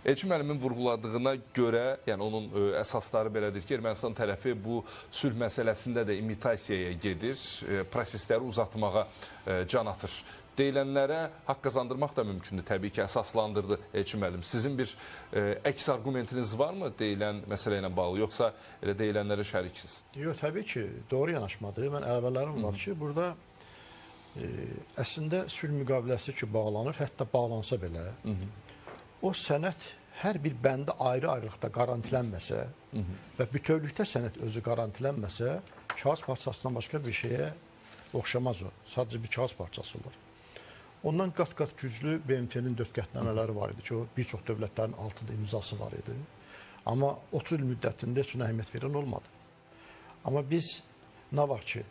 Elçin müəllimin vurğuladığına görə, yəni onun əsasları belədir ki, Ermənistan tərəfi bu sülh məsələsində də imitasiyaya gedir, prosesləri uzatmağa can atır. Deyilənlərə haqq qazandırmaq da mümkündür, təbii ki, əsaslandırdı Elçin müəllim. Sizin bir əks argumentiniz varmı deyilən məsələ ilə bağlı, yoxsa elə deyilənlərə şəriksiniz? Yox, təbii ki, doğru yanaşmadır. Mən əvvəllərim var ki, burada əslində sülh müqaviləsi ki, bağlanır, hətta bağlansa belə, o sənəd hər bir bəndə ayrı-ayrılıqda qarantilənməsə və bütövlükdə sənəd özü qarantilənməsə, kağız parçasından başqa bir şeyə oxşamaz o. Sadəcə bir kağız parçası olur. Ondan qat-qat güclü BMT-nin 4 qətnamələri var idi ki, o bir çox dövlətlərin altında imzası var idi. Amma 30 il müddətində heç ona əhəmiyyət verən olmadı. Amma biz nə var ki,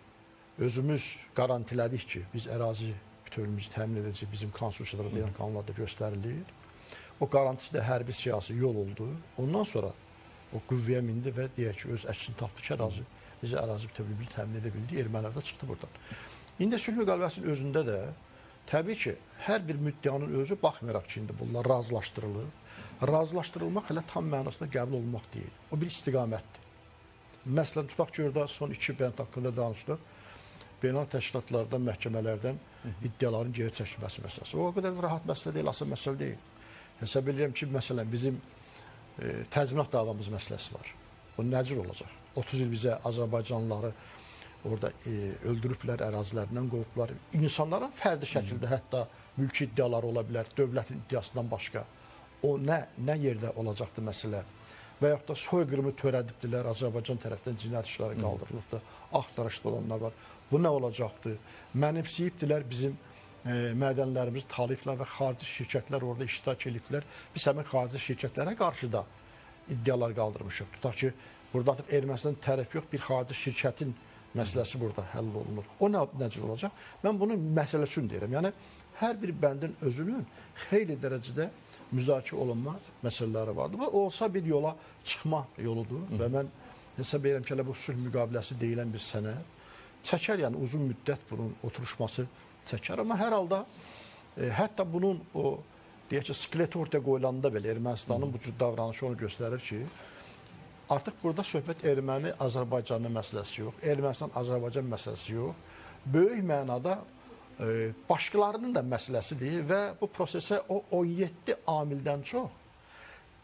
özümüz qarantilədik ki, biz ərazi bütövlüyümüzü təmin edəcək, bizim konstitusiyada deyilən qanunlarda göstərilir. O qarantisi də hərbi siyasi yol oldu. Ondan sonra o qüvvəyə mindi və deyək ki, öz əksini tapdı ki, bizi ərazi bütövlüyümüzü təmin edə bildi. Ermənilər də çıxdı buradan. İndi sülh müqaviləsinin özündə də təbii ki, hər bir müddəanın özü baxmayaraq ki, indi bunlar razılaşdırılır. Razılaşdırılmaq elə tam mənasında qəbul olunmaq deyil. O bir istiqamətdir. Məsələn, tutaq ki, orada son 2 bənd haqqında danışılır. Beynəlxalq təşkilatlardan, məhkəmələrdən iddiaların geri çəkilməsi məsələsi. O qədər rahat məsələ deyil, asan məsələ deyil. Hesab edirəm ki, məsələn, bizim təzminat davamız məsələsi var. O nəcür olacaq? 30 il bizə Azərbaycanlıları orada öldürüblər, ərazilərindən qovublar. İnsanların fərdi şəkildə hətta mülki iddiaları ola bilər, dövlətin iddiasından başqa. O nə yerdə olacaqdı məsələ? Və yaxud da soyqırımı törədibdilər, Azərbaycan tərəfdən cinayət işləri qaldırılıbdır, axtarışlar onlar var. Bu nə olacaqdı? Mənimsəyibdilər bizim mədənlərimizi taliblər və xarici şirkətlər orada iştirak ediblər. Biz həmin xarici şirkətlərə qarşı da iddialar qaldırmışıq. Tutaq ki, burada artıq Ermənistan tərəf yox, bir xarici şirkətin məsələsi burada həll olunur. O necə olacaq? Mən bunu məsələ üçün deyirəm. Yəni, hər bir bəndin özünün xeyli dərəcədə müzakirə olunma məsələləri vardır. Və olsa bir yola çıxma yoludur. Və mən hesab edirəm ki, bu sülh müqaviləsi deyilən bir sənəd çəkər, yəni uzun müddət bunun oturuşması çəkər. Amma hər halda, hətta bunun o, deyək ki, skeleti ortaya qoyulanda belə Ermənistanın bu cür davranışı onu göstərir ki, artıq burada söhbət Erməni-Azərbaycanın məsələsi yox, Ermənistan-Azərbaycan məsələsi yox, böyük mənada başqalarının da məsələsidir və bu prosesə o 17 amildən çox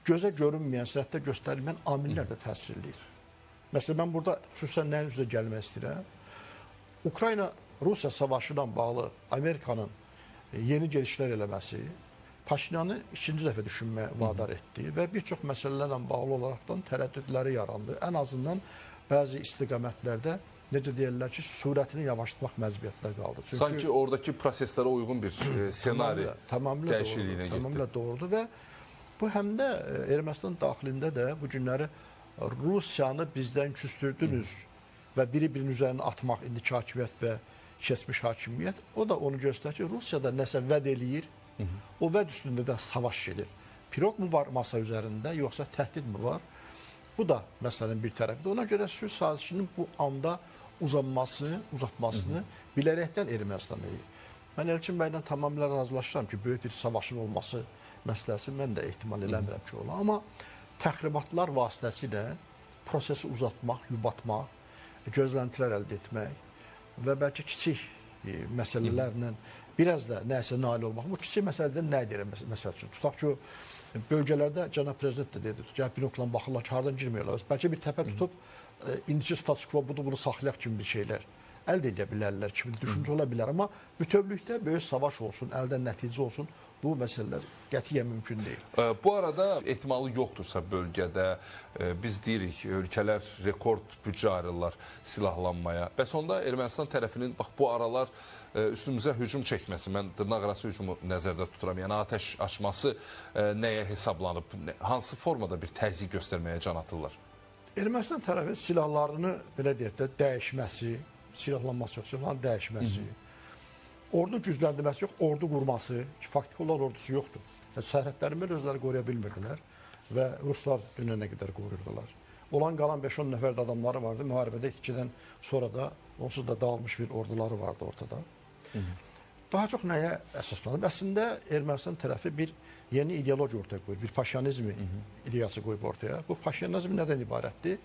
gözə görünməyən, sənətdə göstərilməyən amillər də təsir edir. Məsələn, mən burada xüsusən nəyin üzrə gəlmək istəyirəm? Ukrayna-Rusiya savaşı ilə bağlı Amerikanın yeni gelişlər eləməsi Paşinyanı ikinci dəfə düşünməyə vadar etdi və bir çox məsələlərlə bağlı olaraqdan tərəddüdləri yarandı. Ən azından bəzi istiqamətlərdə necə deyirlər ki, sürətini yavaşlatmaq məcburiyyətində qaldı. Çünki sanki oradakı proseslərə uyğun bir senari dəyişikliyinə getdi. Tamamilə doğrudur və bu həm də Ermənistan daxilində də bu günləri Rusiyanı bizdən küstürdünüz və biri-birinin üzərinə atmaq indiki hakimiyyət və keçmiş hakimiyyət, o da onu göstərir ki, Rusiyada nəsə vəd eləyir, o vəd üstündə də savaş gedir. Pirog mu var masa üzərində, yoxsa təhdid mi var? Bu da məsələnin bir tərəfidir. Ona görə sülh sazişinin bu anda uzatmasını bilərəkdən Ermənistan edir. Mən Elçin bəylə tamamilə razılaşıram ki, böyük bir savaşın olması məsələsi mən də ehtimal eləmirəm ki, ola. Amma təxribatlar vasitəsilə prosesi uzatmaq, yubatmaq, gözləntilər əldə etmək və bəlkə kiçik məsələlərlə biraz da nəsə nail olmaq. Bu kiçik məsələdən nə edir məsəl üçün? Tutaq ki, bölgələrdə cənab prezident də dedi, gəlib binokla baxırlar ki, haradan girmiyorlar. Bəlkə bir təpə tutub, indiki status quo budur, bunu saxlayaq kimi bir şeylər əldə edə bilərlər, kimi düşüncə ola bilər. Amma bütövlükdə böyük savaş olsun, əldən nəticə olsun, bu məsələlər qətiyyən mümkün deyil. Bu arada ehtimalı yoxdursa bölgədə, biz deyirik, ölkələr rekord büdcə ayırırlar silahlanmaya. Bəs onda Ermənistan tərəfinin bax, bu aralar üstümüzə hücum çəkməsi, mən dırnaqarası hücumu nəzərdə tuturam, yəni atəş açması nəyə hesablanıb, hansı formada bir təzyiq göstərməyə can atırlar? Ermənistan tərəfi silahlarını, belə deyək də, dəyişməsi, silahlanması yox, silahların dəyişməsi, ordu gücləndirməsi yox, ordu qurması, ki, faktiki olan ordusu yoxdur. Sərhədlərini özləri qoruya bilmirdilər və Ruslar dünənə qədər qoruyurdular. Olan qalan 5-10 nəfər də adamları vardı, müharibədə 2-dən sonra da onsuz da dağılmış bir orduları vardı ortada. daha çox nəyə əsaslanıb? Əslində Ermənistan tərəfi bir yeni ideologiya ortaya qoyur, bir paşinizmi ideyası qoyub ortaya. Bu paşinizm nədən ibarətdir?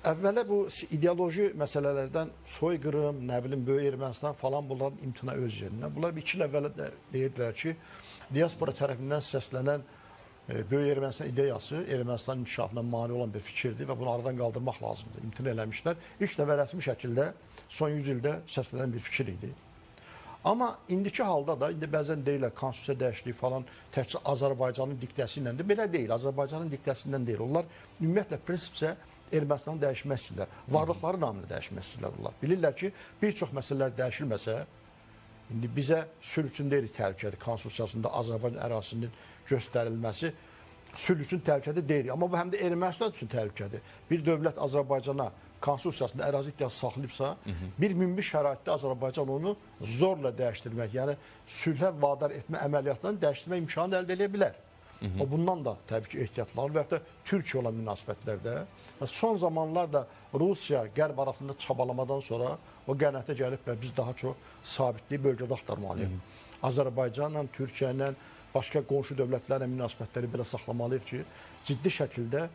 Əvvələ bu ideoloji məsələlərdən soyqırım, nə bilim, Böyük Ermənistan falan bunların imtina öz yerinə. Bunlar bir 2 il əvvələ də deyirdilər ki, diaspora tərəfindən səslənən Böyük Ermənistan ideyası Ermənistanın inkişafına mane olan bir fikirdir və bunu aradan qaldırmaq lazımdır. İmtina eləmişlər. İlk dəfə rəsmi şəkildə son 100 ildə səslənən bir fikir idi. Amma indiki halda da, indi bəzən deyirlər, konstitusiya dəyişikliyi falan təkcə Azərbaycanın diktəsi iləndir. Belə deyil, Azərbaycanın diktəsi ilə deyil. Onlar ümumiyyətlə prinsipcə Ermənistanı dəyişmək istəyirlər. Varlıqları namını dəyişmək istəyirlər onlar. Bilirlər ki, bir çox məsələlər dəyişilməsə, indi bizə sülh üçün deyirik təhlükədir. Konstitusiyasında Azərbaycan ərazisinin göstərilməsi sülh üçün təhlükədir deyirik. Amma bu həm də Ermənistan üçün təhlükədir. Bir dövlət Azərbaycana konstitusiyasında ərazi iddiası saxlayıbsa, bir münbir şəraitdə Azərbaycan onu zorla dəyişdirmək, yəni sülhə vadar etmə əməliyyatlarını dəyişdirmə imkanı əldə edə bilər. O bundan da təbii ki, ehtiyatlanır və yaxud da Türkiyə olan münasibətlərdə. Son zamanlarda Rusiya qərb arasında çabalamadan sonra o qənaətə gəliblər, biz daha çox sabitliyi bölgədə axtarmalıyıq. Azərbaycanla, Türkiyə ilə, başqa qonşu dövlətlərlə münasibətləri belə saxlamalıyıq ki, ciddi şəkildə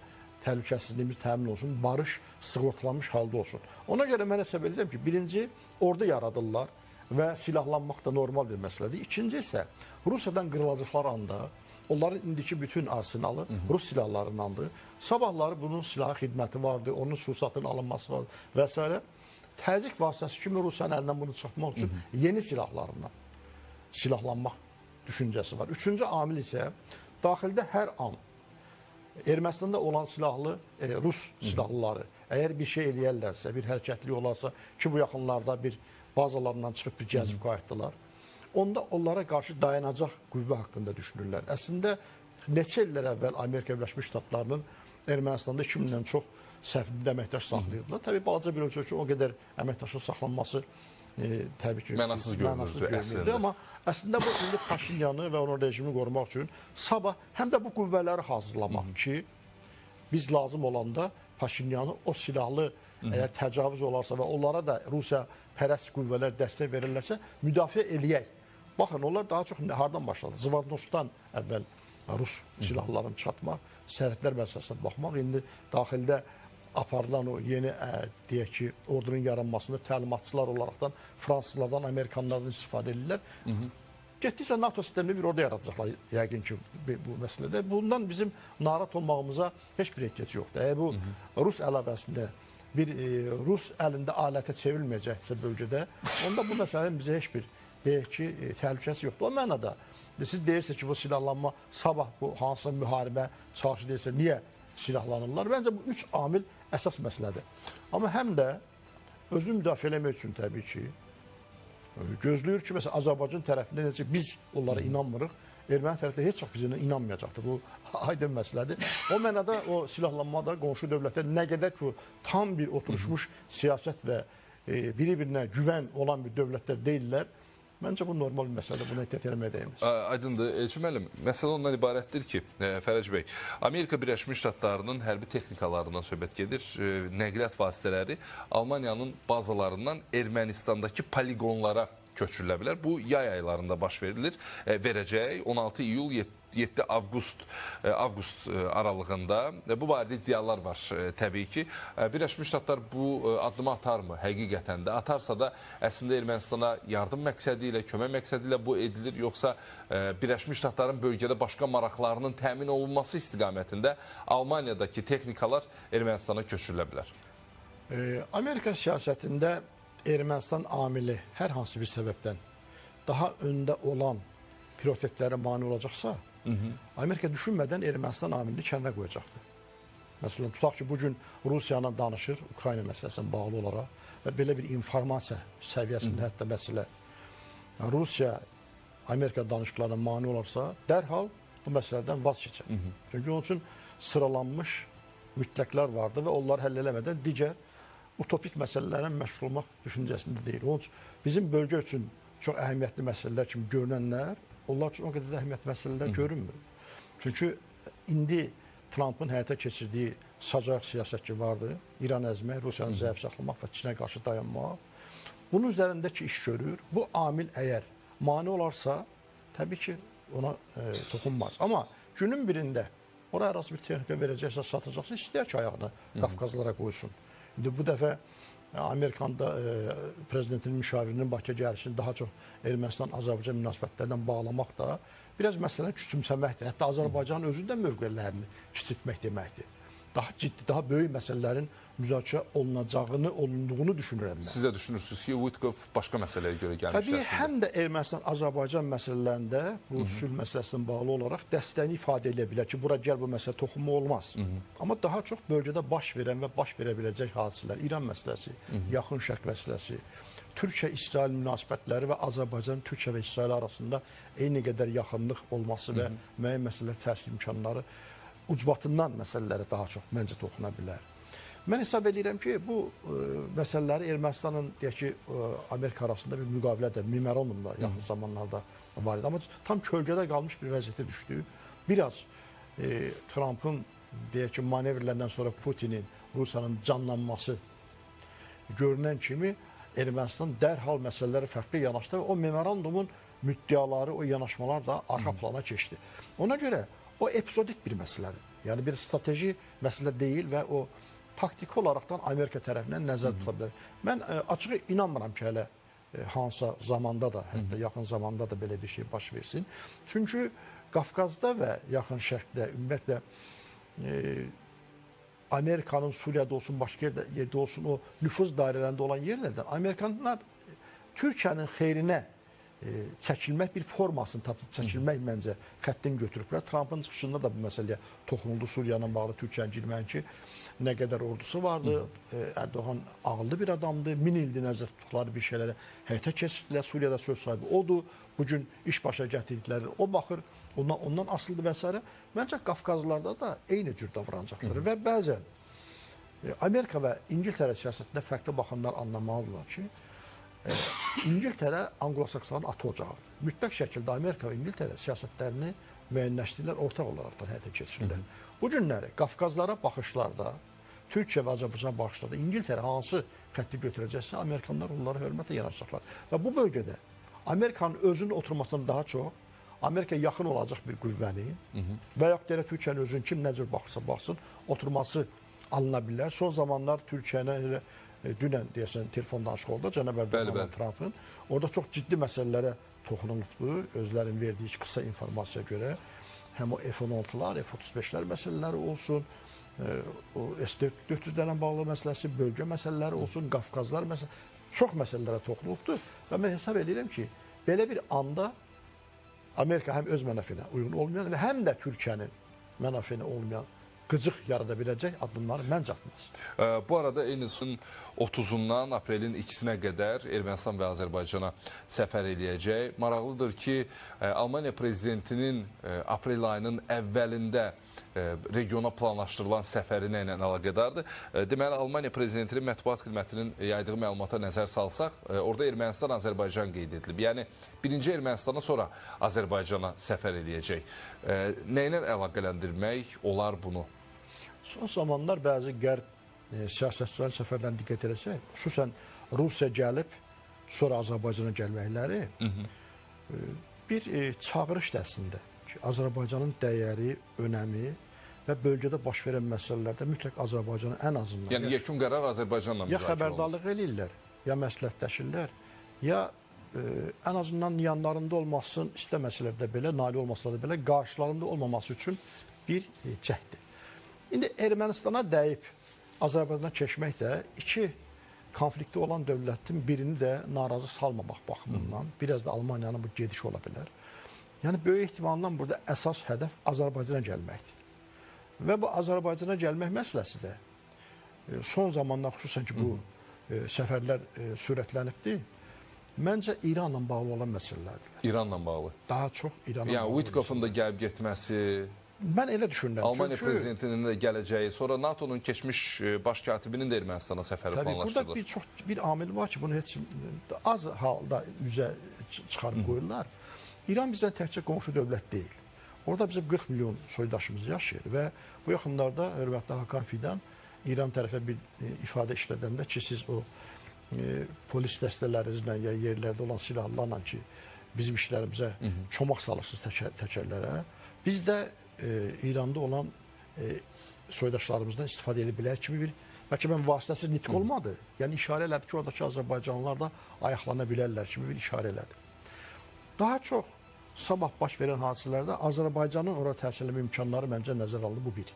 təhlükəsizliyimiz təmin olsun, barış sığortalanmış halda olsun. Ona görə mən hesab edirəm ki, birinci, ordu yaradırlar və silahlanmaq da normal bir məsələdir. İkinci isə, Rusiyadan qırılacaqlar anda, onların indiki bütün arsenalı Rus silahlarındandır. Sabahları bunun silahı xidməti vardır, onun sursatının alınması vardır və s. Təzyiq vasitəsi kimi Rusiyanın əlindən bunu çıxmaq üçün yeni silahlarından silahlanmaq düşüncəsi var. Üçüncü amil isə, daxildə hər an Ermənistanda olan silahlı Rus silahlıları əgər bir şey eləyərlərsə, bir hərəkətli olarsa ki, bu yaxınlarda bir bazalarından çıxıb bir gəzib qayıtdılar, onda onlara qarşı dayanacaq qüvvə haqqında düşünürlər. Əslində, neçə illər əvvəl Amerika Birləşmiş Ştatlarının Ermənistanda 2000-dən çox səfirində əməkdaş saxlayırdılar. Təbii, balaca bir ölçü üçün o qədər əməkdaşın saxlanması təbii ki, mənasız görünürdü. Amma əslində bu, indi Paşinyanı və onun rejimini qorumaq üçün sabah həm də bu qüvvələri hazırlamaq ki, biz lazım olanda Paşinyanı o silahlı, əgər təcavüz olarsa və onlara da Rusiya pərəst qüvvələr dəstək verirlərsə, müdafiə eləyək. Baxın, onlar daha çox hardan başladı? Zivadnostan əvvəl Rus silahlarını çatmaq, sərhədlər məsələsinə baxmaq, indi daxildə aparılan o yeni, deyək ki, ordunun yaranmasında təlimatçılar olaraqdan Fransızlardan, Amerikanlardan istifadə edirlər. Getdiksə NATO sistemli bir orada yaradacaqlar yəqin ki, bu məsələdə. Bundan bizim narahat olmağımıza heç bir ehtiyac yoxdur. Əgər bu Rus əlavəsində bir Rus əlində alətə çevrilməyəcəksə bölgədə, onda bu məsələnin bizə heç bir, deyək ki, təhlükəsi yoxdur. O mənada, siz deyirsiniz ki, bu silahlanma sabah bu hansısa müharibə çalışır deyirsə, niyə silahlanırlar? Bəncə bu 3 amil əsas məsələdir. Amma həm də özünü müdafiə eləmək üçün təbii ki, gözləyir ki, məsələn, Azərbaycan tərəfində necə biz onlara inanmırıq, erməni tərəfdə heç vaxt bizə inanmayacaqdır. Bu aydın məsələdir. O mənada o silahlanmada qonşu dövlətlər nə qədər ki, tam bir oturuşmuş siyasət və biri-birinə güvən olan bir dövlətlər deyirlər. Məncə bu normal bir məsələdir, buna ehtiyat eləməyə dəyməz. Aydındır. Elçi müəllim, məsələ ondan ibarətdir ki, Fərəc bəy, Amerika Birləşmiş Ştatlarının hərbi texnikalarından söhbət gedir. Nəqliyyat vasitələri Almaniyanın bazalarından Ermənistandakı poligonlara köçürülə bilər. Bu yay aylarında baş verilir. Verəcək 16 iyul 7 avqust aralığında bu barədə iddialar var təbii ki. Birləşmiş Ştatlar bu addımı atarmı həqiqətən də? Atarsa da əslində Ermənistana yardım məqsədi ilə, kömək məqsədi ilə bu edilir, yoxsa Birləşmiş Ştatların bölgədə başqa maraqlarının təmin olunması istiqamətində Almaniyadakı texnikalar Ermənistana köçürülə bilər? Amerika siyasətində Ermənistan amili hər hansı bir səbəbdən daha öndə olan prioritetlərə mane olacaqsa, Amerika düşünmədən Ermənistan amilini kəndə qoyacaqdır. Məsələn, tutaq ki, bugün Rusiyanla danışır, Ukrayna məsələsinə bağlı olaraq və belə bir informasiya səviyyəsində hətta məsələ Rusiya Amerika danışıqlarına mane olarsa, dərhal bu məsələdən vaz keçər. Çünki onun üçün sıralanmış mütləqlər vardır və onları həll eləmədən digər utopik məsələlərlə məşğul olmaq düşüncəsində deyil. Onun üçün bizim bölgə üçün çox əhəmiyyətli məsələlər kimi görünənlər, onlar üçün o qədər də əhəmiyyətli məsələlər görünmür. Çünki indi Trumpın həyata keçirdiyi sacaq siyasət ki vardır, İran əzmək, Rusiyanı zəif saxlamaq və Çinə qarşı dayanmaq, bunun üzərindəki iş görür. Bu amil əgər mane olarsa, təbii ki, ona toxunmaz. Amma günün birində oraya arası bir texnika verəcəksə, satacaqsa, istəyər ki, ayağını Qafqazlara qoysun. İndi bu dəfə Amerikanda prezidentinin müşavirinin Bakıya gəlişini daha çox Ermənistan-Azərbaycan münasibətlərindən bağlamaq da biraz məsələni küçümsəməkdir. Hətta Azərbaycanın özü də mövqelərini kiçiltmək deməkdir. Daha ciddi, daha böyük məsələlərin müzakirə olunduğunu düşünürəm mən. Siz də düşünürsünüz ki, Witkoff başqa məsələyə görə gəlmiş Təbii, həm də Ermənistan-Azərbaycan məsələlərində bu sülh məsələsinə bağlı olaraq dəstəyini ifadə edə bilər ki, bura gəl bu məsələ toxunma olmaz. Amma daha çox bölgədə baş verən və baş verə biləcək hadisələr, İran məsələsi, Yaxın Şərq məsələsi, Türkiyə-İsrail münasibətləri və Azərbaycan, Türkiyə və İsrail arasında eyni qədər yaxınlıq olması və müəyyən məsələlər təsir imkanları ucbatından məsələlərə daha çox məncə toxuna bilər. Mən hesab edirəm ki, bu məsələləri Ermənistanın, deyək ki, Amerika arasında bir müqavilədə, memorandumda yaxın zamanlarda var idi. Amma tam kölgədə qalmış bir vəziyyətə düşdü. Biraz Trumpın, deyək ki, manevrlərdən sonra Putinin, Rusiyanın canlanması görünən kimi Ermənistan dərhal məsələləri fərqli yanaşdı və o memorandumun müddəaları, o yanaşmalar da arxa plana keçdi. Ona görə o epizodik bir məsələdir. Yəni bir strateji məsələ deyil və o taktiki olaraqdan Amerika tərəfindən nəzərdə tuta bilər. Mən açığı inanmıram ki, hələ hansısa zamanda da, hətta yaxın zamanda da belə bir şey baş versin. Çünki Qafqazda və Yaxın Şərqdə ümumiyyətlə Amerikanın Suriyada olsun, başqa yerdə olsun, o nüfuz dairələrində olan yerlərdən Amerikanlar Türkiyənin xeyrinə çəkilmək bir formasını tapıb çəkilmək məncə xəttin götürüblər. Trumpın çıxışında da bu məsələyə toxunuldu. Suriyanın bağlı Türkiyənin girməyin ki, nə qədər ordusu vardı. Erdoğan ağıllı bir adamdı. 1000 ildir nəzərdə tutduqları bir şeylərə həyata keçirdilər. Suriyada söz sahibi odur. Bugün iş başa gətirdikləri o baxır. Ondan asıldı və s. Məncə Qafqazlarda da eyni cür davranacaqlar. Və bəzən Amerika və İngiltərə siyasətində fərqli baxımlar anlamalıdırlar ki, İngiltərə Anglo-Saksonun atı ocağıdır. Mütləq şəkildə Amerika və İngiltərə siyasətlərini müəyyənləşdirirlər, ortaq olaraqdan həyata keçirirlər. Bu günləri Qafqazlara baxışlarda, Türkiyə və Azərbaycan baxışlarda İngiltərə hansı xətti götürəcəksə, Amerikanlar onlara hörmətlə yanaşacaqlar. Və bu bölgədə Amerikanın özünün oturmasından daha çox Amerika yaxın olacaq bir qüvvəni və yaxud da Türkiyənin özünün kim nə cür baxırsa baxsın, oturması alına bilər. Son zamanlar Türkiyəyə elə dünən deyəsən telefon danışığı oldu Cənab Erdoğan Trump'ın. Orada çox ciddi məsələlərə toxunulubdur. Özlərinin verdiyi qısa informasiyaya görə həm o F-16'lar, F-35'lər məsələləri olsun, o S-400'lərlə bağlı məsələsi, bölgə məsələləri olsun, Qafqazlar məsələsi, çox məsələlərə toxunulubdur. Və mən hesab edirəm ki, belə bir anda Amerika həm öz mənafeyinə uyğun olmayan və həm də Türkiyənin mənafeyinə olmayan qıcıq yarada biləcək addımları məncə atmaz. Bu arada eyni 30-undan aprelin 2-sinə qədər Ermənistan və Azərbaycana səfər eləyəcək. Maraqlıdır ki, Almaniya prezidentinin aprel ayının əvvəlində regiona planlaşdırılan səfəri ilə əlaqədardır. Deməli, Almaniya prezidentinin mətbuat xidmətinin yaydığı məlumata nəzər salsaq, orada Ermənistan-Azərbaycan qeyd edilib. Yəni, birinci Ermənistana sonra Azərbaycana səfər eləyəcək. Nə ilə əlaqələndirmək olar bunu? Son zamanlar bəzi qərb siyasətçilərin səfərlərini diqqət edəcək. Xüsusən Rusiya gəlib, sonra Azərbaycana gəlməkləri bir çağırış dəstində ki, Azərbaycanın dəyəri, önəmi və bölgədə baş verən məsələlərdə mütləq Azərbaycanın ən azından... Yəni, yekun qərar Azərbaycanla müzakirə olunur. Ya xəbərdarlıq eləyirlər, ya məsləhətləşirlər, ya ən azından yanlarında olmasın, istəməsələr də belə, nail olmasalar da belə, qarşılarında olmaması üçün bir cəhdir. İndi Ermənistana dəyib Azərbaycana keçmək də iki konflikti olan dövlətin birini də narazı salmamaq baxımından biraz da Almaniyanın bu gedişi ola bilər. Yəni, böyük ehtimalla burada əsas hədəf Azərbaycana gəlməkdir. Və bu Azərbaycana gəlmək məsələsi də son zamanlar xüsusən ki, bu səfərlər sürətlənibdir. Məncə İranla bağlı olan məsələlərdir. İranla bağlı? Daha çox İranla bağlı. Yəni, Witkoff'un da gəlib getməsi... Mən elə düşünürəm. Almaniya prezidentinin də gələcəyi, sonra NATO'nun keçmiş baş katibinin də Ermənistana səfəri planlaşdırılır. Burada bir amil var ki, bunu heç az halda üzə çıxarıb qoyurlar. İran bizdən təkcə qonşu dövlət deyil. Orada bizim 40 milyon soydaşımız yaşayır və bu yaxınlarda hörmətli Hakan Fidan İran tərəfə bir ifadə işlədəndə ki, siz o polis dəstələrinizlə ya yerlərdə olan silahlarla ki, bizim işlərimizə çomaq salırsınız təkərlərə. Biz də İranda olan soydaşlarımızdan istifadə edə bilər kimi bir, bəlkə mən vasitəsiz nitq olmadı. Yəni işarə elədi ki, oradakı Azərbaycanlılar da ayaqlana bilərlər kimi bir işarə elədi. Daha çox sabah baş verən hadisələrdə Azərbaycanın ora təsir etmə imkanları məncə nəzərə alındı, bu bir.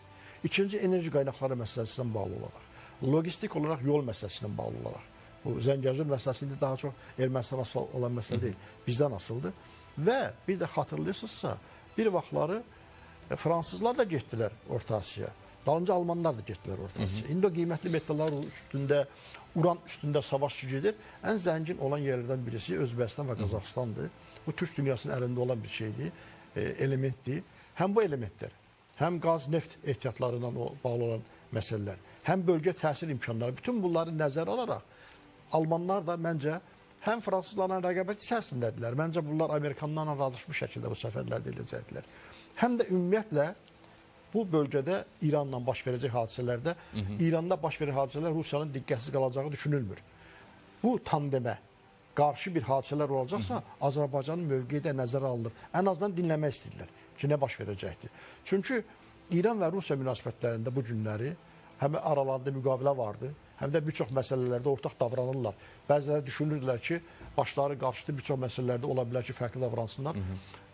İkinci, enerji qaynaqları məsələsindən bağlı olaraq. Logistik olaraq yol məsələsindən bağlı olaraq. Bu Zəngəzur məsələsində daha çox Ermənistan asılı olan məsələ deyil, bizdən asıldı. Və bir də xatırlayırsınızsa, bir vaxtları fransızlar da getdilər Orta Asiyaya. Dalınca almanlar da getdilər Orta Asiyaya. İndi o qiymətli metallar üstündə, uran üstündə savaş gedir. Ən zəngin olan yerlərdən birisi Özbəkistan və Qazaxıstandır. Bu Türk dünyasının əlində olan bir şeydir, elementdir. Həm bu elementlər, həm qaz, neft ehtiyatlarından bağlı olan məsələlər, həm bölgə təsir imkanları, bütün bunları nəzərə alaraq Almanlar da məncə həm fransızlarla rəqabət içərisindədirlər. Məncə bunlar Amerikanlarla razılaşmış şəkildə bu səfərlərdə edəcəkdilər. Həm də ümumiyyətlə bu bölgədə İranla baş verəcək hadisələrdə, İranda baş verən hadisələr Rusiyanın diqqətsiz qalacağı düşünülmür. Bu tandemə qarşı bir hadisələr olacaqsa, Azərbaycanın mövqeyi də nəzərə alınır. Ən azından dinləmək istəyirlər ki, nə baş verəcəkdir. Çünki İran və Rusiya münasibətlərində bu günləri həm aralarında müqavilə vardı, həm də bir çox məsələlərdə ortaq davranırlar. Bəziləri düşünürdülər ki, başları qarşıdı bir çox məsələlərdə ola bilər ki, fərqli davransınlar.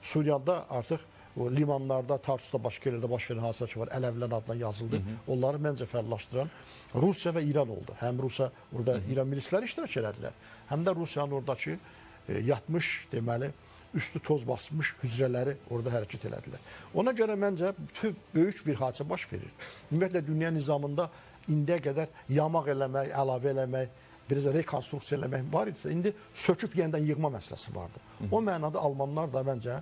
Suriyada artıq o limanlarda, Tartusda, başqa yerlərdə baş verən hadisələr ki var, Ələvilər adına yazıldı. Onları məncə fəallaşdıran Rusiya və İran oldu. Həm Rusiya, orada İran milisləri iştirak elədilər, həm də Rusiyanın oradakı yatmış, deməli, üstü toz basmış hücrələri orada hərəkət elədilər. Ona görə məncə böyük bir hadisə baş verir. Ümumiyyətlə, dünya nizamında indiyə qədər yamaq eləmək, əlavə eləmək, biraz rekonstruksiya eləmək var idisə, indi söküb yenidən yığma məsələsi vardı. O mənada almanlar da məncə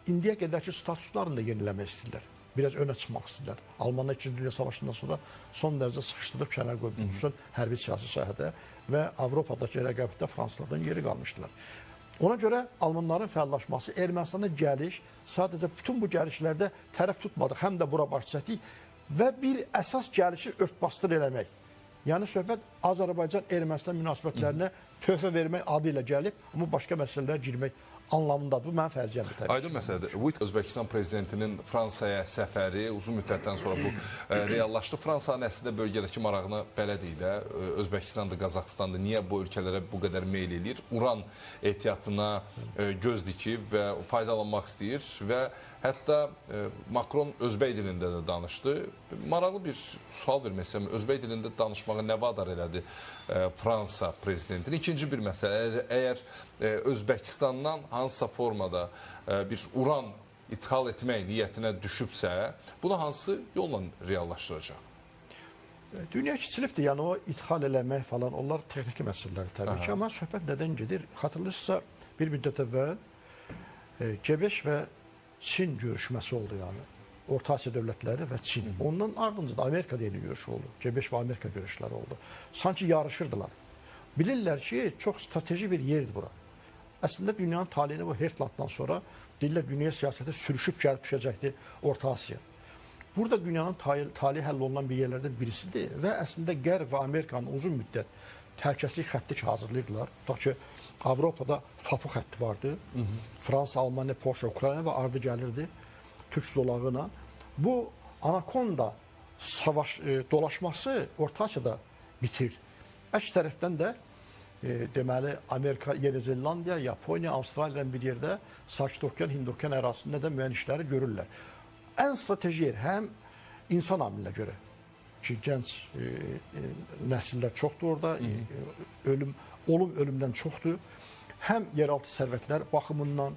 indiyə qədərki statuslarını da yeniləmək istəyirlər. Biraz önə çıxmaq istəyirlər. Almanlar 2-ci Dünya Savaşından sonra son dərəcə sıxışdırıb kənar qoyub, xüsusən hərbi siyasi sahədə və Avropadakı rəqabətdə fransızlardan geri qalmışdılar. Ona görə almanların fəallaşması, Ermənistana gəliş, sadəcə bütün bu gəlişlərdə tərəf tutmadıq, həm də bura baş çəkdik və bir əsas gəlişi örtbasdır eləmək. Yəni, söhbət Azərbaycan-Ermənistan münasibətlərinə töhfə vermək adı ilə gəlib, amma başqa məsələlərə girmək anlamındadır. Bu, mənim fərziyyəmdir təbii ki. Aydın məsələdir. Özbəkistan prezidentinin Fransaya səfəri uzun müddətdən sonra bu reallaşdı. Fransanın əslində bölgədəki marağına bələdik də. Özbəkistandır, Qazaxıstandır. Niyə bu ölkələrə bu qədər meyl eləyir? Uran ehtiyatına göz dikib və faydalanmaq istəyir və hətta Makron özbək dilində də danışdı. Maraqlı bir sual vermək istəyirəm. Özbək dilində danışmağa nə vadar elədi Fransa prezidentinin? İkinci bir məsələ, əgər Özbəkistandan hansısa formada bir uran ithal etmək niyyətinə düşübsə, bunu hansı yolla reallaşdıracaq? Dünya kiçilibdir, yəni o ithal eləmək falan, onlar texniki məsələləri təbii ki, amma söhbət nədən gedir? Xatırlayırsa, bir müddət əvvəl G5 və Çin görüşməsi oldu, yəni. Orta Asiya dövlətləri və Çin. Ondan ardınca da Amerika deyili görüşü oldu. G5 və Amerika görüşləri oldu. Sanki yarışırdılar. Bilirlər ki, çox strateji bir yerdir bura. Əslində dünyanın taleyini bu Hertlanddan sonra deyirlər dünya siyasəti sürüşüb gəlib düşəcəkdir Orta Asiya. Burada dünyanın taleyi həll olunan bir yerlərdən birisidir və əslində Qərb və Amerikanın uzun müddət təhlükəsizlik xətti ki hazırlayırdılar. Tutaq ki, Avropada FAPU xətti vardı. Fransa, Almanya, Polşa, Ukrayna və ardı gəlirdi Türk zolağı ilə. Bu Anakonda dolaşması Orta Asiyada bitir. Əks tərəfdən də deməli Amerika, Yeni Zelandiya, Yaponiya, Avstraliya bir yerdə Sakit Okean, Hind Okean ərazisində də müəyyən işləri görürlər. Ən strateji yer həm insan amilinə görə ki, gənc nəsillər çoxdur orada, ölümdən çoxdur. Həm yeraltı sərvətlər baxımından,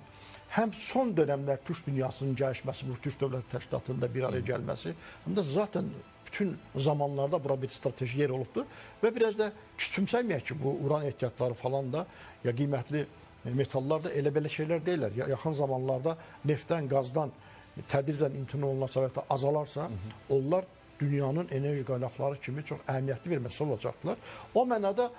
həm son dönəmlər Türk dünyasının gəlişməsi, bu Türk Dövlət Təşkilatında bir araya gəlməsi, həm də zaten bütün zamanlarda bura bir strateji yer olubdur və biraz da küçümsəməyək ki, bu uran ehtiyatları falan da, ya qiymətli metallar da elə-belə şeylər deyirlər. Yaxın zamanlarda neftdən, qazdan tədricən imtina olunarsa və ya azalarsa, onlar dünyanın enerji qaynaqları kimi çox əhəmiyyətli bir məsələ olacaqdılar. O mənada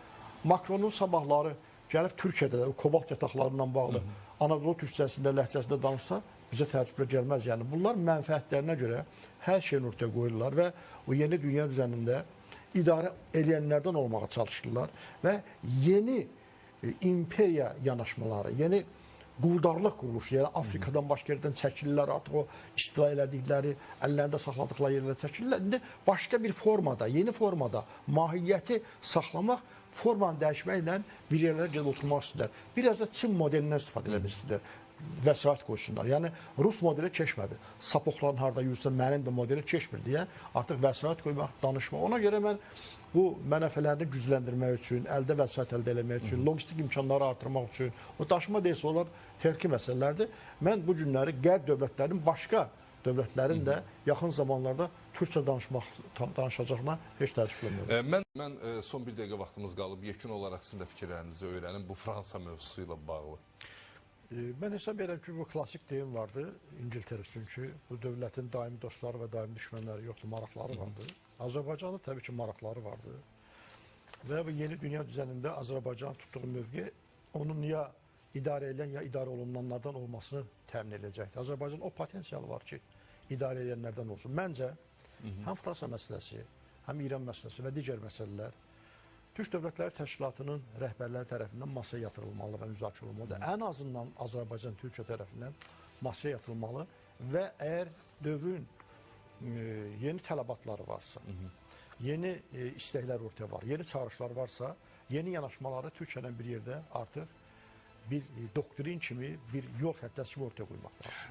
Makronun sabahları gəlib Türkiyədə də kobalt yataqlarından bağlı Anadolu türkçəsində, ləhcəsində danışsa, bizə təəccüblə gəlməz. Yəni, bunlar mənfəətlərinə görə hər şeyin ortaya qoyurlar və o yeni dünya düzənində idarə eləyənlərdən olmağa çalışırlar və yeni imperiya yanaşmaları, yeni quldarlıq quruluşu, yəni Afrikadan başqa yerdən çəkilirlər, artıq o istila elədikləri, əllərində saxladıqları yerlərə çəkilirlər. İndi başqa bir formada, yeni formada mahiyyəti saxlamaq, formanı dəyişməklə bir yerlərə gedib oturmaq istəyirlər. Biraz da Çin modelindən istifadə etmək istəyirlər. Vəsait qoysunlar. Yəni Rus modeli keçmədi. Sapoqların harda yürüsə mənim də modeli keçmir deyə artıq vəsait qoymaq, danışmaq. Ona görə mən bu mənafələrini gücləndirmək üçün, əldə vəsait əldə etmək üçün, logistik imkanları artırmaq üçün, o daşıma deyilsə onlar texniki məsələlərdir. Mən bu günləri qərb dövlətlərinin başqa dövlətlərin də yaxın zamanlarda türkçə danışacağına heç təəssüflənmirəm. Mən son bir dəqiqə vaxtımız qalıb, yekun olaraq sizin də fikirlərinizi öyrənim bu Fransa mövzusu ilə bağlı. Mən hesab edirəm ki, bu klassik deyim vardı İngiltərə üçün ki, bu dövlətin daimi dostları və daimi düşmənləri yoxdur, maraqları vardı. Azərbaycanın təbii ki, maraqları vardı. Və bu yeni dünya düzənində Azərbaycan tutduğu mövqe onun ya idarə edən, ya idarə olunanlardan olmasını təmin edəcəkdir. Azərbaycan o potensiyalı var ki, idarə edənlərdən olsun. Məncə, həm Fransa məsələsi, həm İran məsələsi və digər məsələlər Türk Dövlətləri Təşkilatının rəhbərləri tərəfindən masaya yatırılmalı və müzakirə olunmalıdır. Ən azından Azərbaycan Türkiyə tərəfindən masaya yatırılmalı və əgər dövrün yeni tələbatları varsa, yeni istəklər ortaya var, yeni çağrışlar varsa, yeni yanaşmaları Türkiyə ilə bir yerdə artıq bir doktrin kimi, bir yol xəritəsi kimi ortaya qoymaq lazımdır.